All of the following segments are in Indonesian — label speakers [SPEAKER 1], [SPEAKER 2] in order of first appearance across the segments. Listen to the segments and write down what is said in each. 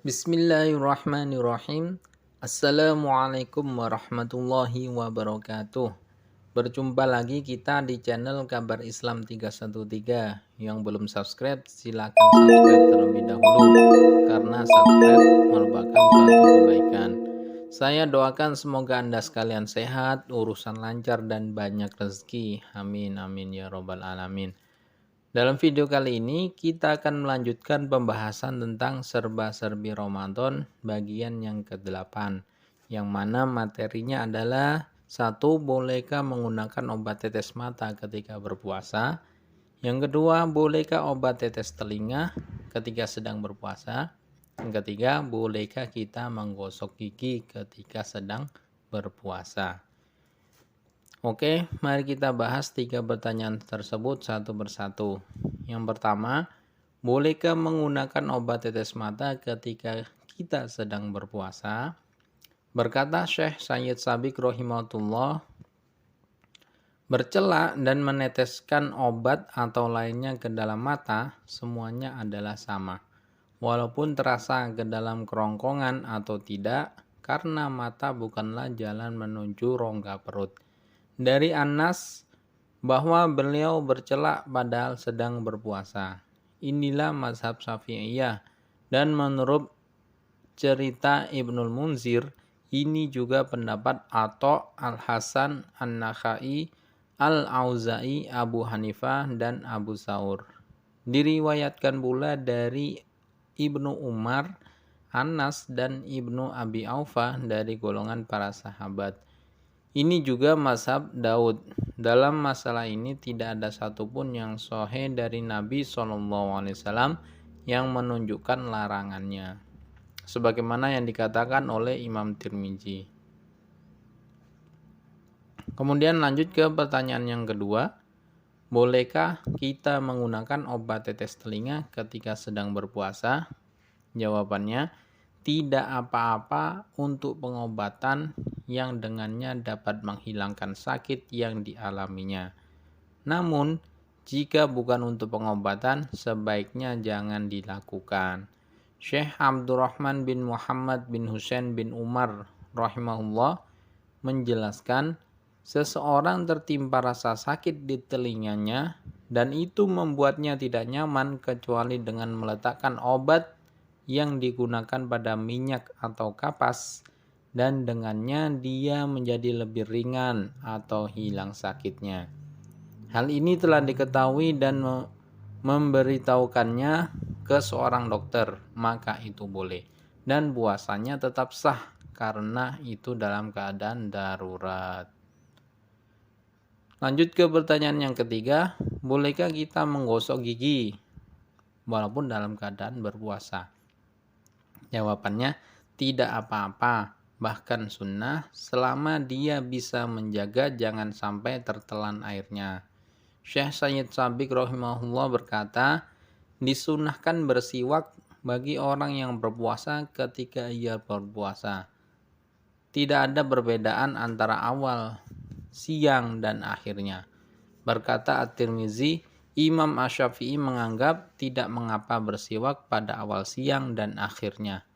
[SPEAKER 1] Bismillahirrahmanirrahim. Assalamualaikum warahmatullahi wabarakatuh. Berjumpa lagi kita di channel Kabar Islam 313. Yang belum subscribe silakan subscribe terlebih dahulu karena subscribe merupakan suatu kebaikan. Saya doakan semoga Anda sekalian sehat, urusan lancar dan banyak rezeki. Amin amin ya robbal alamin. Dalam video kali ini kita akan melanjutkan pembahasan tentang serba-serbi Ramadan bagian yang ke-8, yang mana materinya adalah: 1. Bolehkah menggunakan obat tetes mata ketika berpuasa? Yang kedua, bolehkah obat tetes telinga ketika sedang berpuasa? Yang ketiga, bolehkah kita menggosok gigi ketika sedang berpuasa? Oke, mari kita bahas 3 pertanyaan tersebut satu persatu. Yang pertama, bolehkah menggunakan obat tetes mata ketika kita sedang berpuasa? Berkata Syekh Sayyid Sabiq rahimahullah, bercela dan meneteskan obat atau lainnya ke dalam mata, semuanya adalah sama. Walaupun terasa ke dalam kerongkongan atau tidak, karena mata bukanlah jalan menuju rongga perut. Dari Anas bahwa beliau bercela padahal sedang berpuasa. Inilah mazhab Syafi'iyah, dan menurut cerita Ibnul Munzir, ini juga pendapat Atha, Al-Hasan, An-Nakhai, Al-Auza'i, Abu Hanifah, dan Abu Tsaur. Diriwayatkan pula dari Ibnu Umar, Anas, dan Ibnu Abi Aufa dari golongan para sahabat. Ini juga mazhab Daud. Dalam masalah ini tidak ada satupun yang sahih dari Nabi SAW yang menunjukkan larangannya, sebagaimana yang dikatakan oleh Imam Tirmizi. Kemudian lanjut ke pertanyaan yang kedua. Bolehkah kita menggunakan obat tetes telinga ketika sedang berpuasa? Jawabannya, tidak apa-apa untuk pengobatan yang dengannya dapat menghilangkan sakit yang dialaminya. Namun, jika bukan untuk pengobatan, sebaiknya jangan dilakukan. Syekh Abdurrahman bin Muhammad bin Husain bin Umar rahimahullah menjelaskan, seseorang tertimpa rasa sakit di telinganya dan itu membuatnya tidak nyaman kecuali dengan meletakkan obat yang digunakan pada minyak atau kapas, dan dengannya dia menjadi lebih ringan atau hilang sakitnya. Hal ini telah diketahui dan memberitahukannya ke seorang dokter, maka itu boleh, dan puasanya tetap sah karena itu dalam keadaan darurat. Lanjut ke pertanyaan yang ketiga, bolehkah kita menggosok gigi walaupun dalam keadaan berpuasa? Jawabannya, tidak apa-apa, bahkan sunnah selama dia bisa menjaga jangan sampai tertelan airnya. Syekh Sayyid Sabiq rahimahullah berkata, disunahkan bersiwak bagi orang yang berpuasa ketika ia berpuasa. Tidak ada perbedaan antara awal, siang, dan akhirnya. Berkata At-Tirmizi, Imam Asy-Syafi'i menganggap tidak mengapa bersiwak pada awal siang dan akhirnya.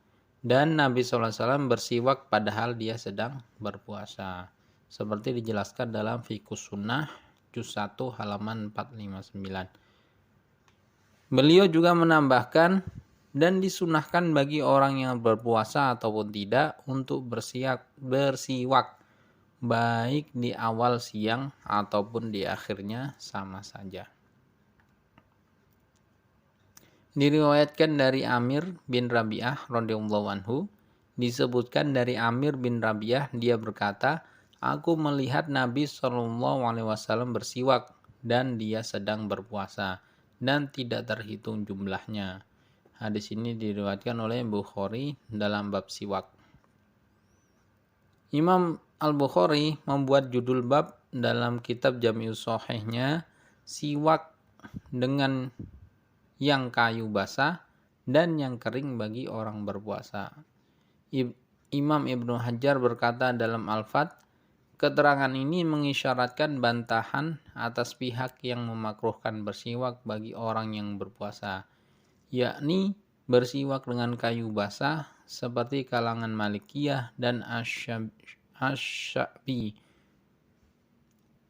[SPEAKER 1] Dan Nabi SAW bersiwak padahal dia sedang berpuasa. Seperti dijelaskan dalam Fiqhus Sunnah, juz 1 halaman 459. Beliau juga menambahkan, dan disunahkan bagi orang yang berpuasa ataupun tidak untuk bersiwak baik di awal siang ataupun di akhirnya sama saja. Diriwayatkan dari Amir bin Rabi'ah radhiyallahu anhu, disebutkan dari Amir bin Rabi'ah, dia berkata, aku melihat Nabi SAW bersiwak dan dia sedang berpuasa dan tidak terhitung jumlahnya. Hadis ini diriwayatkan oleh Bukhari dalam bab siwak. Imam Al-Bukhari membuat judul bab dalam kitab Jami'us Shahihnya, siwak dengan yang kayu basah dan yang kering bagi orang berpuasa. Imam Ibnu Hajar berkata dalam Al-Fath, keterangan ini mengisyaratkan bantahan atas pihak yang memakruhkan bersiwak bagi orang yang berpuasa, yakni bersiwak dengan kayu basah seperti kalangan Malikiyah dan Asy-Syafi'i.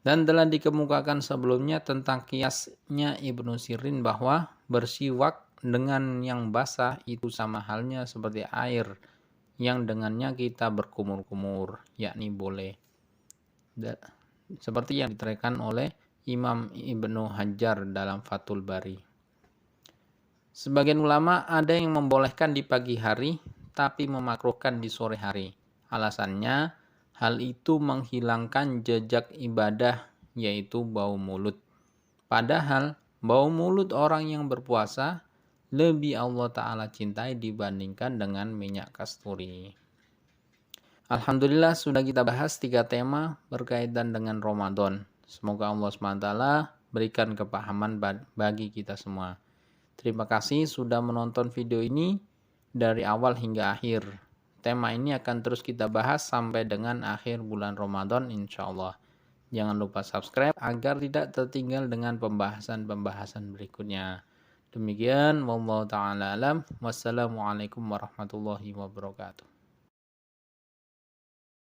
[SPEAKER 1] Dan telah dikemukakan sebelumnya tentang kiasnya Ibnu Sirin bahwa bersiwak dengan yang basah itu sama halnya seperti air yang dengannya kita berkumur-kumur, yakni boleh. Seperti yang diterangkan oleh Imam Ibnu Hajar dalam Fathul Bari. Sebagian ulama ada yang membolehkan di pagi hari, tapi memakruhkan di sore hari. Alasannya, hal itu menghilangkan jejak ibadah, yaitu bau mulut. Padahal, bau mulut orang yang berpuasa lebih Allah Ta'ala cintai dibandingkan dengan minyak kasturi. Alhamdulillah sudah kita bahas 3 tema berkaitan dengan Ramadan. Semoga Allah SWT berikan kepahaman bagi kita semua. Terima kasih sudah menonton video ini dari awal hingga akhir. Tema ini akan terus kita bahas sampai dengan akhir bulan Ramadan insya Allah. Jangan lupa subscribe agar tidak tertinggal dengan pembahasan-pembahasan berikutnya. Demikian, wallahu ta'ala alam. Wassalamualaikum warahmatullahi wabarakatuh.